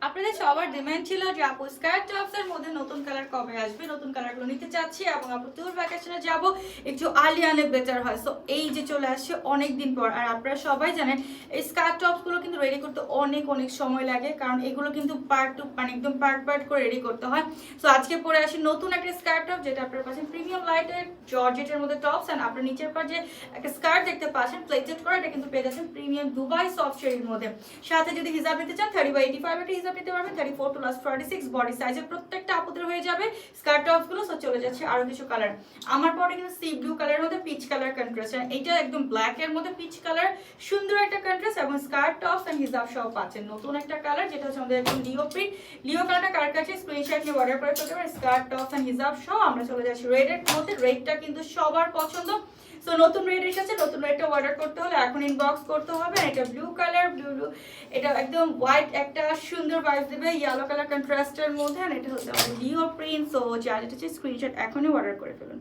আপনাদের সবার ডিমান্ড ছিল যে আপু স্কার্ট টপস এর মধ্যে নতুন কালার কবে আসবে, নতুন কালারগুলো নিতে চাচ্ছি এবং আপু ট্যুর ভ্যাকেশনে যাব, একটু আর্লি আনলে বেটার হয়। সো এই যে চলে আসছে অনেক দিন পর। আর আপনারা সবাই জানেন এই স্কার্ট টপসগুলো কিন্তু রেডি করতে অনেক অনেক সময় লাগে, কারণ এগুলো কিন্তু পার্ট টু মানে একদম পার্ট পার্ট করে রেডি করতে হয়। সো আজকে পরে আসি নতুন একটা স্কার্ট টপ, যেটা আপনারা পাচ্ছেন প্রিমিয়াম লাইটের জর্জেটের মধ্যে টপস। অ্যান্ড আপনার নিচের পর যে একটা স্কার্ট দেখতে পাচ্ছেন প্লেটেড করা, এটা কিন্তু পেয়ে যাচ্ছেন প্রিমিয়াম দুবাই সফট শেরির মধ্যে। সাথে যদি হিজাব নিতে চান 30/85 একটা হিজাব নিতে পারবেন, 34 to 46 বডি সাইজের প্রত্যেকটা আপুদের হয়ে যাবে স্কার্ট টপস গুলো। সো চলে যাচ্ছে আরো কিছু কালার। আমার পরে কিন্তু সি ব্লু কালারের মধ্যে পিচ কালার কন্ট্রাস্ট, এটা একদম ব্ল্যাক এর মধ্যে পিচ কালার, সুন্দর একটা কন্ট্রাস্ট এবং স্কার্ট টপস এন্ড হিজাব সহ পাচ্ছেন নতুন একটা কালার, যেটা হচ্ছে আমাদের একদম লিও প্রিন্ট। লিও কালারটা কার কাছে স্ক্রিনশট নিয়ে অর্ডার করে ফেলতে পারেন স্কার্ট টপস এন্ড হিজাব সহ। আমরা চলে যাচ্ছি রেড এর মধ্যে, রেডটা কিন্তু সবার পছন্দ। সো নতুন রেড এসেছে, নতুন রেডটা অর্ডার করতে হলে এখন ইনবক্স করতে হবে। এটা ব্লু কালার, ব্লু এটা একদম হোয়াইট একটা সুন্দর ভাইব দেবে ইয়েলো কালার কন্ট্রাস্টের মধ্যে। আর এটা হচ্ছে আমাদের লিও প্রিন্ট। সো যার যেটা স্ক্রিনশট এখনই অর্ডার করে ফেলুন।